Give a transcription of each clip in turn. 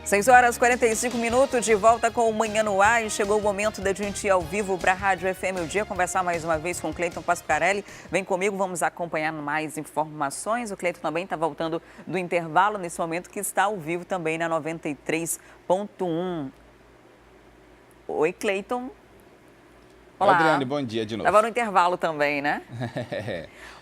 6 horas e 45 minutos, de volta com o Manhã no Ar, e chegou o momento da gente ir ao vivo para a Rádio FM O Dia, conversar mais uma vez com o Cleiton Pasquarelli. Vem comigo, vamos acompanhar mais informações. O Cleiton também está voltando do intervalo nesse momento, que está ao vivo também na 93.1. Oi, Cleiton. Olá. Adriane, bom dia de novo. Estava no intervalo também, né?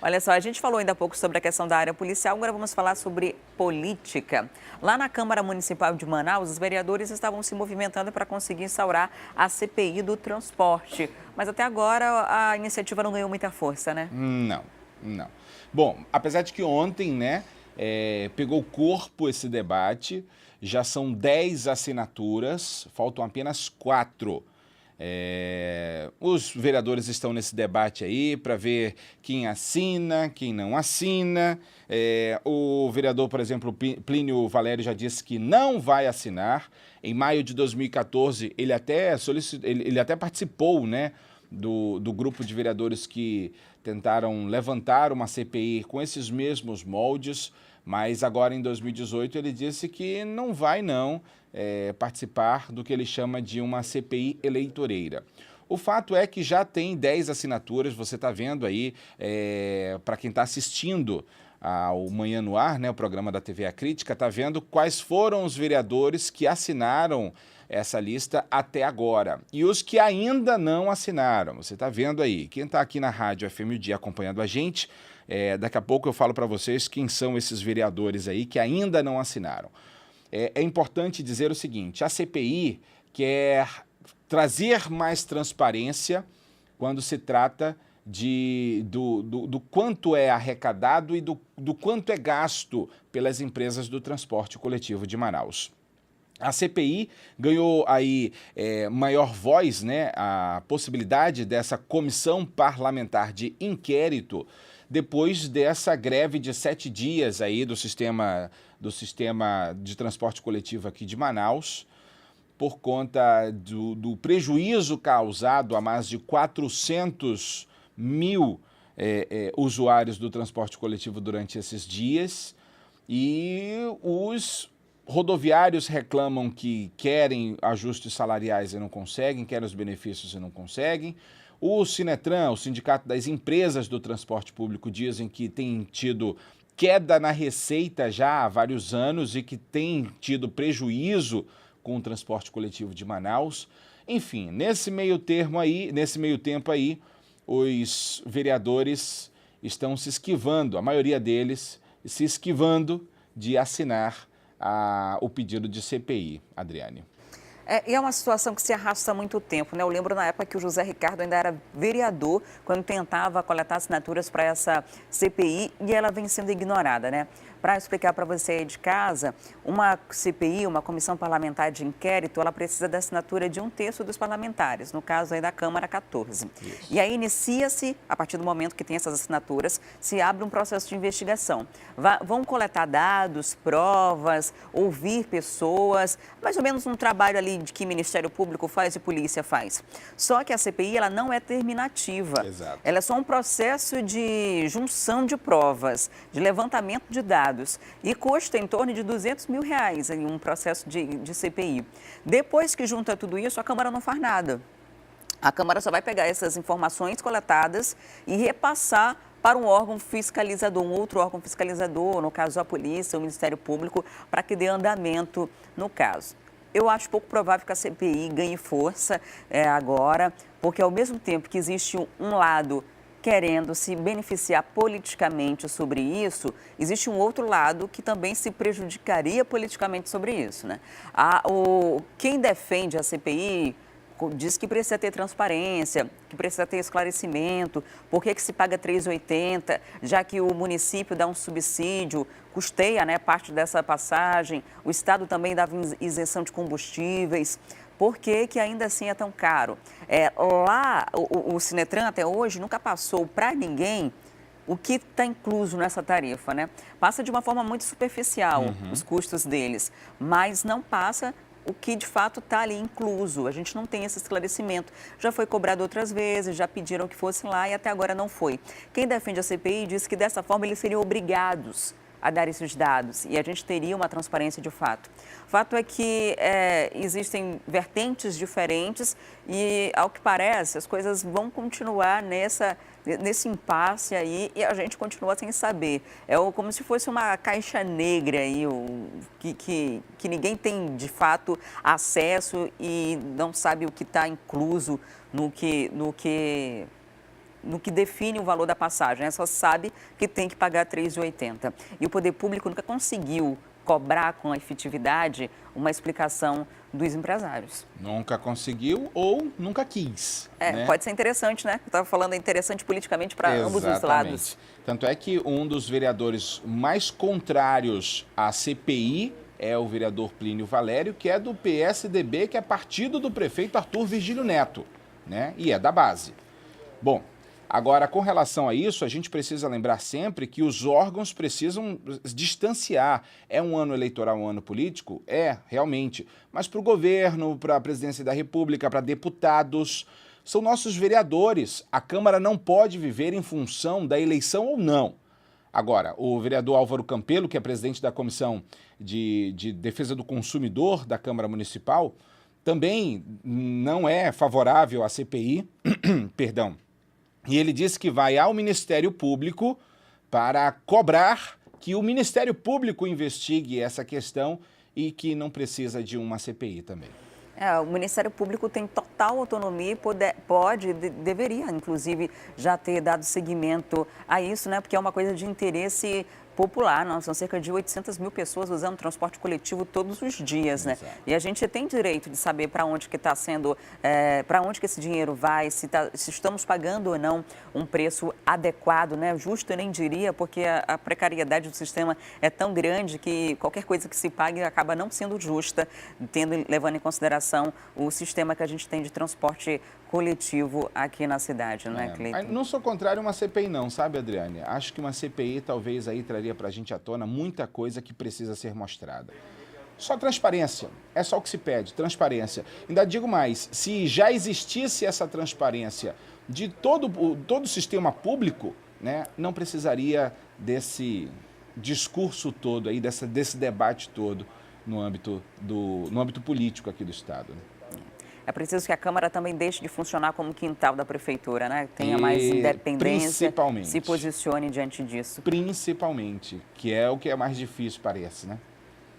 Olha só, a gente falou ainda há pouco sobre a questão da área policial, agora vamos falar sobre política. Lá na Câmara Municipal de Manaus, os vereadores estavam se movimentando para conseguir instaurar a CPI do transporte. Mas até agora a iniciativa não ganhou muita força, né? Não. Bom, apesar de que ontem, né, pegou corpo esse debate, já são 10 assinaturas, faltam apenas 4. Os vereadores estão nesse debate aí para ver quem assina, quem não assina. O vereador, por exemplo, Plínio Valério, já disse que não vai assinar. Em maio de 2014, ele até participou, né, do grupo de vereadores que tentaram levantar uma CPI com esses mesmos moldes, mas agora em 2018 ele disse que não vai participar do que ele chama de uma CPI eleitoreira. O fato é que já tem 10 assinaturas, você está vendo aí, para quem está assistindo ao Manhã no Ar, né, o programa da TV A Crítica, está vendo quais foram os vereadores que assinaram essa lista até agora. E os que ainda não assinaram, você está vendo aí, quem está aqui na Rádio FM O Dia acompanhando a gente, daqui a pouco eu falo para vocês quem são esses vereadores aí que ainda não assinaram. É importante dizer o seguinte, a CPI quer trazer mais transparência quando se trata do quanto é arrecadado e do quanto é gasto pelas empresas do transporte coletivo de Manaus. A CPI ganhou aí maior voz, né, a possibilidade dessa comissão parlamentar de inquérito depois dessa greve de 7 dias aí do sistema de transporte coletivo aqui de Manaus, por conta do prejuízo causado a mais de 400 mil usuários do transporte coletivo durante esses dias. E os rodoviários reclamam que querem ajustes salariais e não conseguem, querem os benefícios e não conseguem. O Sinetran, o Sindicato das Empresas do Transporte Público, dizem que tem tido queda na receita já há vários anos e que tem tido prejuízo com o transporte coletivo de Manaus. Enfim, nesse meio tempo aí, os vereadores estão se esquivando, a maioria deles se esquivando de assinar o pedido de CPI, Adriane. E é uma situação que se arrasta há muito tempo, né? Eu lembro na época que o José Ricardo ainda era vereador, quando tentava coletar assinaturas para essa CPI, e ela vem sendo ignorada, né? Para explicar para você aí de casa, uma CPI, uma comissão parlamentar de inquérito, ela precisa da assinatura de 1/3 dos parlamentares, no caso aí da Câmara 14. Isso. E aí inicia-se, a partir do momento que tem essas assinaturas, se abre um processo de investigação. Vão coletar dados, provas, ouvir pessoas, mais ou menos um trabalho ali de que Ministério Público faz e Polícia faz. Só que a CPI, ela não é terminativa. Exato. Ela é só um processo de junção de provas, de levantamento de dados. E custa em torno de R$200 mil em um processo de CPI. Depois que junta tudo isso, a Câmara não faz nada. A Câmara só vai pegar essas informações coletadas e repassar para um órgão fiscalizador, um outro órgão fiscalizador, no caso a Polícia, o Ministério Público, para que dê andamento no caso. Eu acho pouco provável que a CPI ganhe força agora, porque ao mesmo tempo que existe um lado querendo se beneficiar politicamente sobre isso, existe um outro lado que também se prejudicaria politicamente sobre isso, né? Quem defende a CPI diz que precisa ter transparência, que precisa ter esclarecimento, por que se paga R$ 3,80, já que o município dá um subsídio, custeia, né, parte dessa passagem, o Estado também dava isenção de combustíveis. Por que ainda assim é tão caro? Lá, o Sinetran até hoje nunca passou para ninguém o que está incluso nessa tarifa, né? Passa de uma forma muito superficial os custos deles, mas não passa o que de fato está ali incluso. A gente não tem esse esclarecimento. Já foi cobrado outras vezes, já pediram que fosse lá e até agora não foi. Quem defende a CPI diz que dessa forma eles seriam obrigados a dar esses dados e a gente teria uma transparência de fato. O fato é que existem vertentes diferentes e, ao que parece, as coisas vão continuar nesse impasse aí e a gente continua sem saber. Como se fosse uma caixa negra aí, que ninguém tem de fato acesso e não sabe o que está incluso no que define o valor da passagem. Só sabe que tem que pagar R$ 3,80. E o poder público nunca conseguiu cobrar com efetividade uma explicação dos empresários. Nunca conseguiu ou nunca quis. Né? Pode ser interessante, né? Eu estava falando, é interessante politicamente para ambos os lados. Tanto é que um dos vereadores mais contrários à CPI é o vereador Plínio Valério, que é do PSDB, que é partido do prefeito Arthur Virgílio Neto, né? E é da base. Bom, agora, com relação a isso, a gente precisa lembrar sempre que os órgãos precisam distanciar. É um ano eleitoral, um ano político? É, realmente. Mas para o governo, para a presidência da República, para deputados, são nossos vereadores. A Câmara não pode viver em função da eleição ou não. Agora, o vereador Álvaro Campelo, que é presidente da Comissão de Defesa do Consumidor da Câmara Municipal, também não é favorável à CPI, perdão. E ele disse que vai ao Ministério Público para cobrar que o Ministério Público investigue essa questão e que não precisa de uma CPI também. O Ministério Público tem total autonomia e deveria, inclusive, já ter dado seguimento a isso, né? Porque é uma coisa de interesse popular. São cerca de 800 mil pessoas usando transporte coletivo todos os dias, né? Exato. E a gente tem direito de saber para onde que está sendo, para onde que esse dinheiro vai, se estamos pagando ou não um preço adequado, né? Justo eu nem diria, porque a precariedade do sistema é tão grande que qualquer coisa que se pague acaba não sendo justa, levando em consideração o sistema que a gente tem de transporte coletivo aqui na cidade, né, Cleiton? Não sou contrário a uma CPI não, sabe, Adriane? Acho que uma CPI talvez aí traria para a gente à tona muita coisa que precisa ser mostrada. Só transparência, é só o que se pede, transparência. Ainda digo mais, se já existisse essa transparência de todo o sistema público, né, não precisaria desse discurso todo aí, desse debate todo no âmbito político aqui do Estado, né? É preciso que a Câmara também deixe de funcionar como quintal da Prefeitura, né? Tenha mais independência, se posicione diante disso. Principalmente, que é o que é mais difícil, parece, né?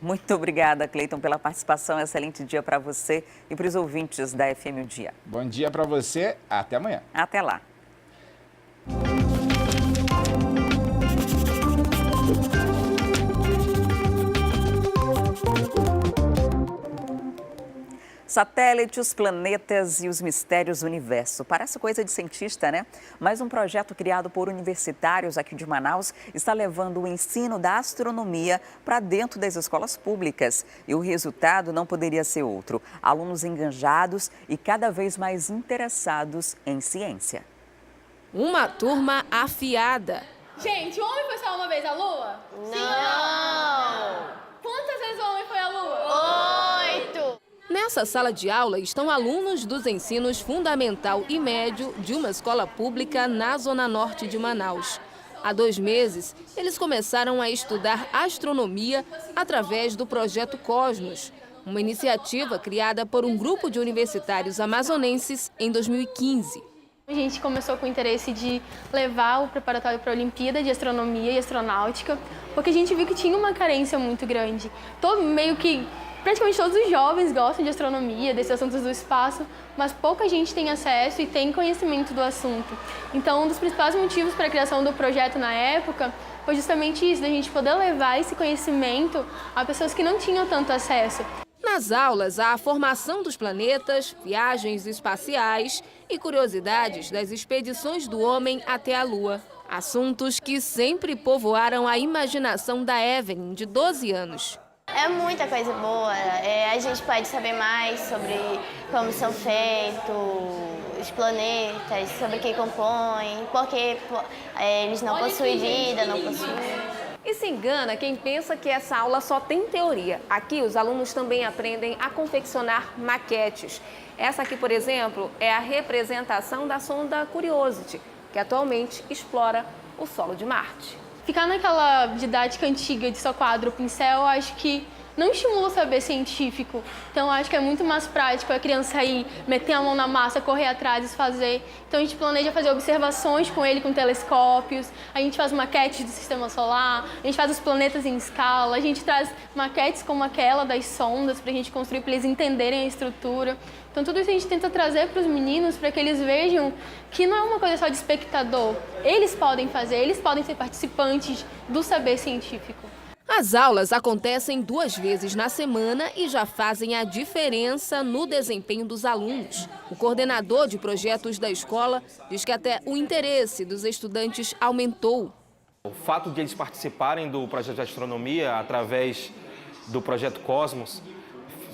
Muito obrigada, Cleiton, pela participação. Excelente dia para você e para os ouvintes da FM O Dia. Bom dia para você, até amanhã. Até lá. Satélites, planetas e os mistérios do universo. Parece coisa de cientista, né? Mas um projeto criado por universitários aqui de Manaus está levando o ensino da astronomia para dentro das escolas públicas. E o resultado não poderia ser outro. Alunos enganjados e cada vez mais interessados em ciência. Uma turma afiada. Gente, o homem foi só uma vez à Lua? Não! Sim ou não? Quantas vezes o homem foi à Lua? 8! Nessa sala de aula estão alunos dos ensinos fundamental e médio de uma escola pública na zona norte de Manaus. Há 2 meses, eles começaram a estudar astronomia através do projeto Cosmos, uma iniciativa criada por um grupo de universitários amazonenses em 2015. A gente começou com o interesse de levar o preparatório para a Olimpíada de Astronomia e Astronáutica, porque a gente viu que tinha uma carência muito grande. Praticamente todos os jovens gostam de astronomia, desses assuntos do espaço, mas pouca gente tem acesso e tem conhecimento do assunto. Então, um dos principais motivos para a criação do projeto na época foi justamente isso, da gente poder levar esse conhecimento a pessoas que não tinham tanto acesso. Nas aulas, há a formação dos planetas, viagens espaciais e curiosidades das expedições do homem até a Lua. Assuntos que sempre povoaram a imaginação da Evelyn, de 12 anos. É muita coisa boa, a gente pode saber mais sobre como são feitos os planetas, sobre o que compõem, porque eles não possuem vida, não possuem... E se engana quem pensa que essa aula só tem teoria. Aqui os alunos também aprendem a confeccionar maquetes. Essa aqui, por exemplo, é a representação da sonda Curiosity, que atualmente explora o solo de Marte. ficar naquela didática antiga de só quadro, pincel, eu acho que não estimula o saber científico. Então, eu acho que é muito mais prático a criança ir, meter a mão na massa, correr atrás e fazer. Então, a gente planeja fazer observações com ele, com telescópios, a gente faz maquetes do sistema solar, a gente faz os planetas em escala, a gente traz maquetes como aquela das sondas para a gente construir, para eles entenderem a estrutura. Então, tudo isso a gente tenta trazer para os meninos para que eles vejam que não é uma coisa só de espectador. Eles podem fazer, eles podem ser participantes do saber científico. As aulas acontecem 2 vezes na semana e já fazem a diferença no desempenho dos alunos. O coordenador de projetos da escola diz que até o interesse dos estudantes aumentou. O fato de eles participarem do projeto de astronomia através do projeto Cosmos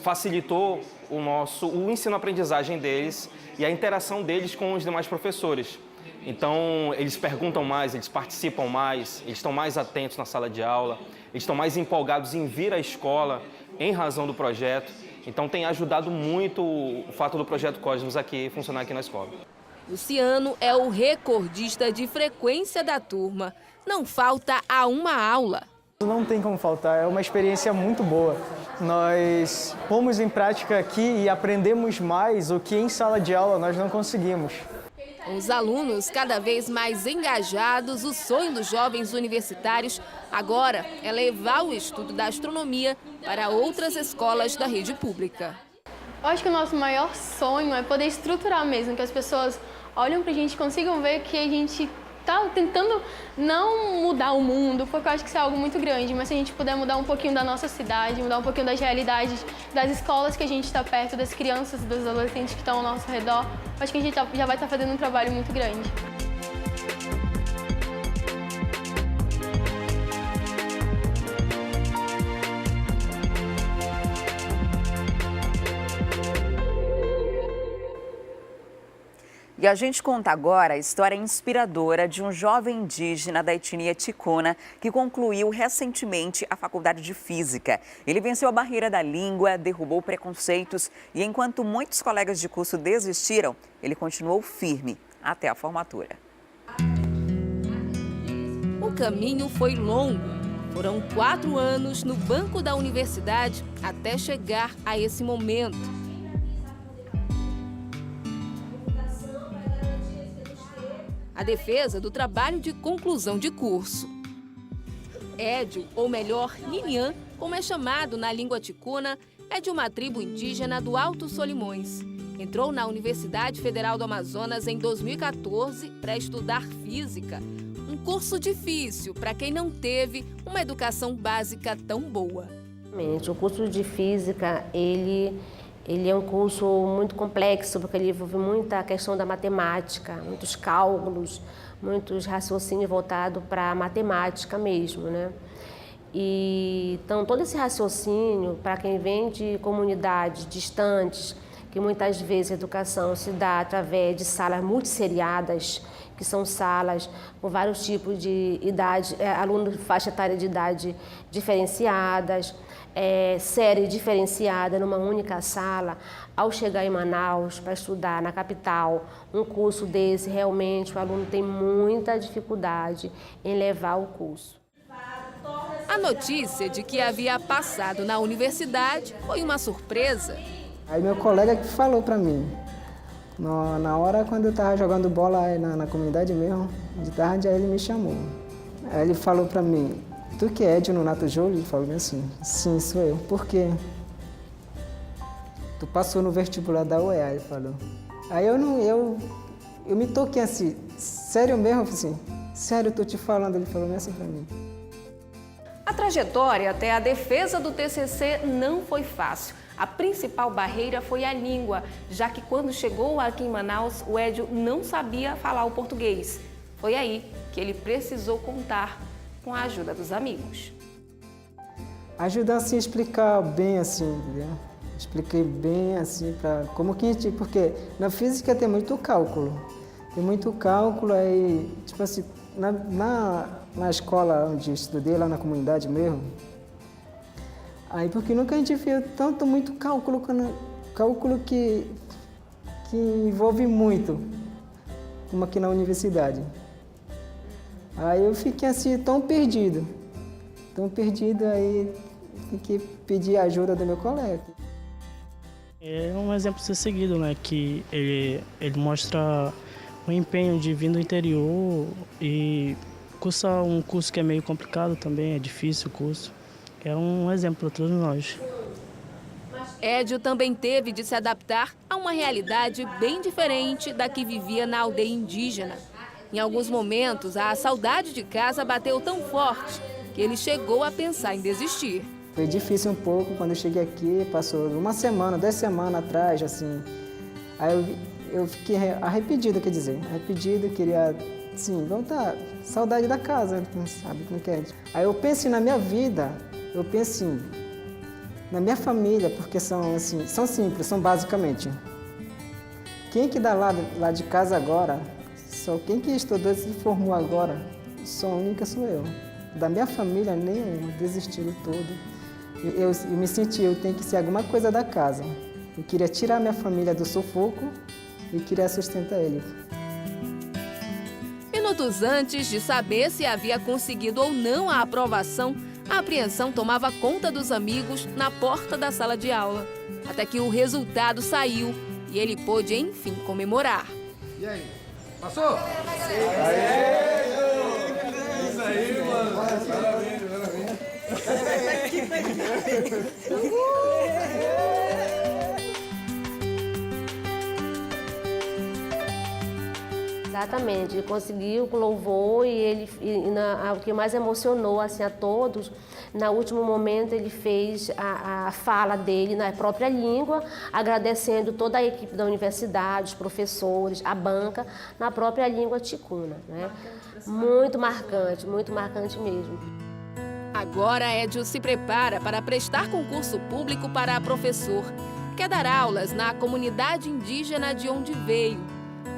facilitou o ensino-aprendizagem deles e a interação deles com os demais professores. Então, eles perguntam mais, eles participam mais, eles estão mais atentos na sala de aula, eles estão mais empolgados em vir à escola em razão do projeto. Então, tem ajudado muito o fato do projeto Cosmos funcionar aqui na escola. Luciano é o recordista de frequência da turma. Não falta a uma aula. Não tem como faltar, é uma experiência muito boa. Nós pomos em prática aqui e aprendemos mais o que em sala de aula nós não conseguimos. Com os alunos cada vez mais engajados, o sonho dos jovens universitários agora é levar o estudo da astronomia para outras escolas da rede pública. Eu acho que o nosso maior sonho é poder estruturar mesmo, que as pessoas olham para a gente e consigam ver que a gente está tentando não mudar o mundo, porque eu acho que isso é algo muito grande, mas se a gente puder mudar um pouquinho da nossa cidade, mudar um pouquinho das realidades, das escolas que a gente está perto, das crianças, dos adolescentes que estão ao nosso redor, acho que a gente já vai estar fazendo um trabalho muito grande. E a gente conta agora a história inspiradora de um jovem indígena da etnia ticuna que concluiu recentemente a faculdade de Física. Ele venceu a barreira da língua, derrubou preconceitos e, enquanto muitos colegas de curso desistiram, ele continuou firme até a formatura. O caminho foi longo. Foram 4 anos no banco da universidade até chegar a esse momento. A defesa do trabalho de conclusão de curso. Édio, ou melhor, Ninian, como é chamado na língua ticuna, é de uma tribo indígena do Alto Solimões. Entrou na Universidade Federal do Amazonas em 2014 para estudar física. Um curso difícil para quem não teve uma educação básica tão boa. O curso de física, ele é um curso muito complexo, porque ele envolve muita questão da matemática, muitos cálculos, muitos raciocínios voltados para a matemática mesmo, né? Então, todo esse raciocínio, para quem vem de comunidades distantes, que muitas vezes a educação se dá através de salas multisseriadas, que são salas com vários tipos de idade, alunos de faixa etária de idade diferenciadas, série diferenciada numa única sala. Ao chegar em Manaus para estudar na capital, um curso desse, realmente o aluno tem muita dificuldade em levar o curso. A notícia de que havia passado na universidade foi uma surpresa. Aí meu colega que falou para mim, na hora quando eu estava jogando bola aí na comunidade mesmo, de tarde, aí ele me chamou. Aí ele falou para mim: "Tu que é Édio Nonato Júlio?" Ele falou assim: "Sim, sou eu." "Por quê?" "Tu passou no vestibular da UEA", ele falou. Aí eu me toquei assim: "Sério mesmo?" Eu falei assim: "Sério, eu tô te falando." Ele falou assim para mim. A trajetória até a defesa do TCC não foi fácil. A principal barreira foi a língua, já que quando chegou aqui em Manaus, o Édio não sabia falar o português. Foi aí que ele precisou contar com a ajuda dos amigos. Ajudar assim a explicar bem assim, entendeu? Expliquei bem assim para como que a gente, porque na física tem muito cálculo. Tem muito cálculo aí, tipo assim, na escola onde eu estudei, lá na comunidade mesmo, aí porque nunca a gente viu tanto muito cálculo que envolve muito, como aqui na universidade. Aí eu fiquei assim, tão perdido, aí fiquei pedir ajuda do meu colega. É um exemplo a ser seguido, né? Que ele mostra o empenho de vir do interior e cursar um curso que é meio complicado também, é difícil o curso. É um exemplo para todos nós. Edio também teve de se adaptar a uma realidade bem diferente da que vivia na aldeia indígena. Em alguns momentos, a saudade de casa bateu tão forte que ele chegou a pensar em desistir. Foi difícil um pouco quando eu cheguei aqui, passou uma semana, 10 semanas atrás, assim. Aí eu fiquei arrependido, queria, assim, voltar, saudade da casa, sabe como que é. Aí eu pensei na minha vida, na minha família, porque são simples, são basicamente. Quem que dá lá de casa agora, só quem que estudou e se formou agora, só a única sou eu. Da minha família, nenhuma, desistiram todo. Eu me senti, eu tenho que ser alguma coisa da casa. Eu queria tirar minha família do sufoco e queria sustentar ele. Minutos antes de saber se havia conseguido ou não a aprovação, a apreensão tomava conta dos amigos na porta da sala de aula. Até que o resultado saiu e ele pôde, enfim, comemorar. E aí? Passou? Isso aí, mano. Parabéns. Exatamente, ele conseguiu com louvor o que mais emocionou assim, a todos, no último momento ele fez a fala dele na própria língua, agradecendo toda a equipe da universidade, os professores, a banca, na própria língua ticuna. Né? Muito marcante mesmo. Agora, Edio se prepara para prestar concurso público para professor. Quer dar aulas na comunidade indígena de onde veio.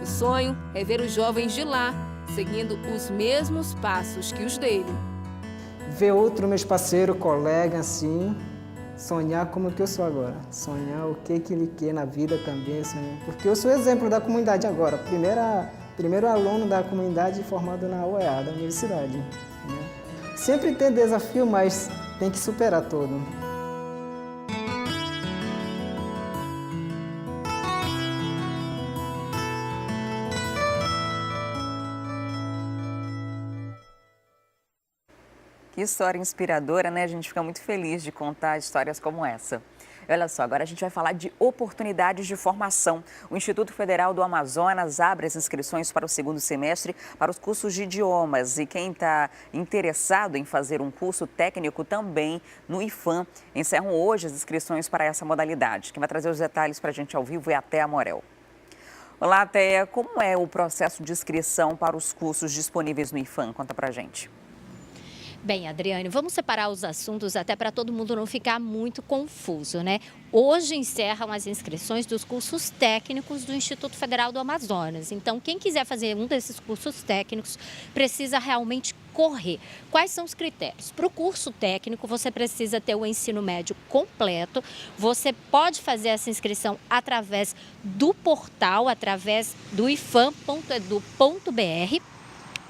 O sonho é ver os jovens de lá seguindo os mesmos passos que os dele. Ver outro meus parceiros, colegas, assim, sonhar como que eu sou agora. Sonhar o que ele quer na vida também, sonhar. Porque eu sou exemplo da comunidade agora. Primeiro aluno da comunidade formado na UEA, da universidade. Né? Sempre tem desafio, mas tem que superar tudo. Que história inspiradora, né? A gente fica muito feliz de contar histórias como essa. Olha só, agora a gente vai falar de oportunidades de formação. O Instituto Federal do Amazonas abre as inscrições para o segundo semestre para os cursos de idiomas. E quem está interessado em fazer um curso técnico também no IFAM, encerram hoje as inscrições para essa modalidade. Quem vai trazer os detalhes para a gente ao vivo é a Thea Morel. Olá, Thea. Como é o processo de inscrição para os cursos disponíveis no IFAM? Conta para a gente. Bem, Adriane, vamos separar os assuntos até para todo mundo não ficar muito confuso, né? Hoje encerram as inscrições dos cursos técnicos do Instituto Federal do Amazonas. Então, quem quiser fazer um desses cursos técnicos precisa realmente correr. Quais são os critérios? Para o curso técnico, você precisa ter o ensino médio completo. Você pode fazer essa inscrição através do portal, através do ifam.edu.br.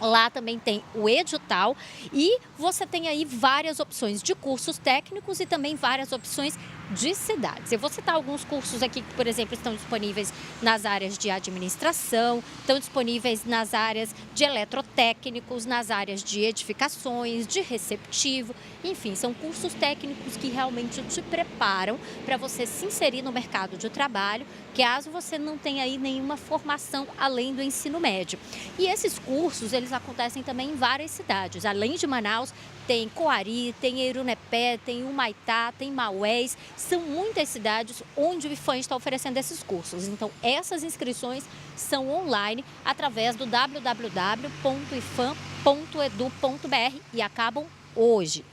Lá também tem o edital e você tem aí várias opções de cursos técnicos e também várias opções de cidades. Eu vou citar alguns cursos aqui que, por exemplo, estão disponíveis nas áreas de administração, estão disponíveis nas áreas de eletrotécnicos, nas áreas de edificações, de receptivo, enfim, são cursos técnicos que realmente te preparam para você se inserir no mercado de trabalho, caso você não tenha aí nenhuma formação além do ensino médio. E esses cursos, eles acontecem também em várias cidades. Além de Manaus, tem Coari, tem Erunepé, tem Humaitá, tem Maués. São muitas cidades onde o IFAM está oferecendo esses cursos. Então, essas inscrições são online através do www.ifam.edu.br e acabam hoje.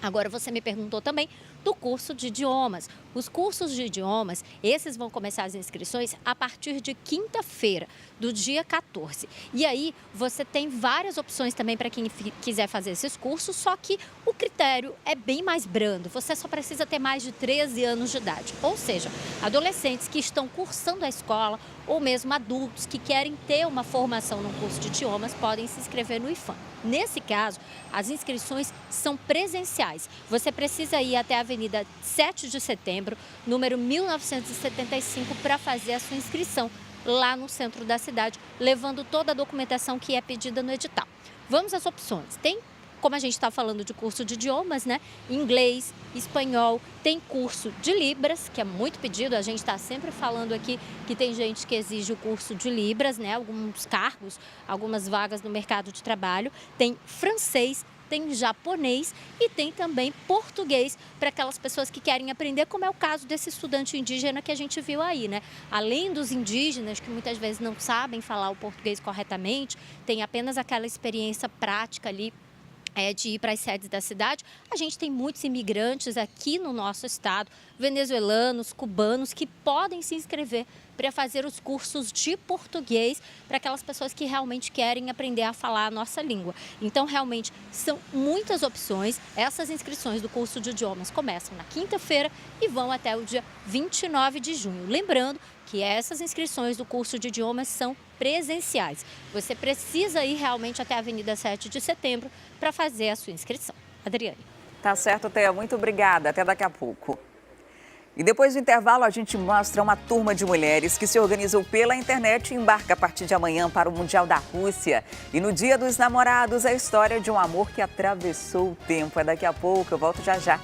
Agora, você me perguntou também do curso de idiomas. Os cursos de idiomas, esses vão começar as inscrições a partir de quinta-feira, do dia 14. E aí, você tem várias opções também para quem quiser fazer esses cursos, só que o critério é bem mais brando. Você só precisa ter mais de 13 anos de idade. Ou seja, adolescentes que estão cursando a escola ou mesmo adultos que querem ter uma formação num curso de idiomas podem se inscrever no IFAM. Nesse caso, as inscrições são presenciais. Você precisa ir até a Avenida 7 de Setembro, número 1975, para fazer a sua inscrição lá no centro da cidade, levando toda a documentação que é pedida no edital. Vamos às opções. Tem, como a gente está falando de curso de idiomas, né? Inglês, espanhol, tem curso de Libras, que é muito pedido. A gente está sempre falando aqui que tem gente que exige o curso de Libras, né? Alguns cargos, algumas vagas no mercado de trabalho. Tem francês, tem japonês e tem também português para aquelas pessoas que querem aprender, como é o caso desse estudante indígena que a gente viu aí, né? Além dos indígenas, que muitas vezes não sabem falar o português corretamente, tem apenas aquela experiência prática ali de ir para as sedes da cidade, a gente tem muitos imigrantes aqui no nosso estado, venezuelanos, cubanos, que podem se inscrever para fazer os cursos de português para aquelas pessoas que realmente querem aprender a falar a nossa língua. Então, realmente, são muitas opções. Essas inscrições do curso de idiomas começam na quinta-feira e vão até o dia 29 de junho. Lembrando que essas inscrições do curso de idiomas são presenciais. Você precisa ir realmente até a Avenida 7 de Setembro para fazer a sua inscrição. Adriane. Tá certo, Thea. Muito obrigada. Até daqui a pouco. E depois do intervalo, a gente mostra uma turma de mulheres que se organizou pela internet e embarca a partir de amanhã para o Mundial da Rússia. E no Dia dos Namorados, a história de um amor que atravessou o tempo. É daqui a pouco, eu volto já já.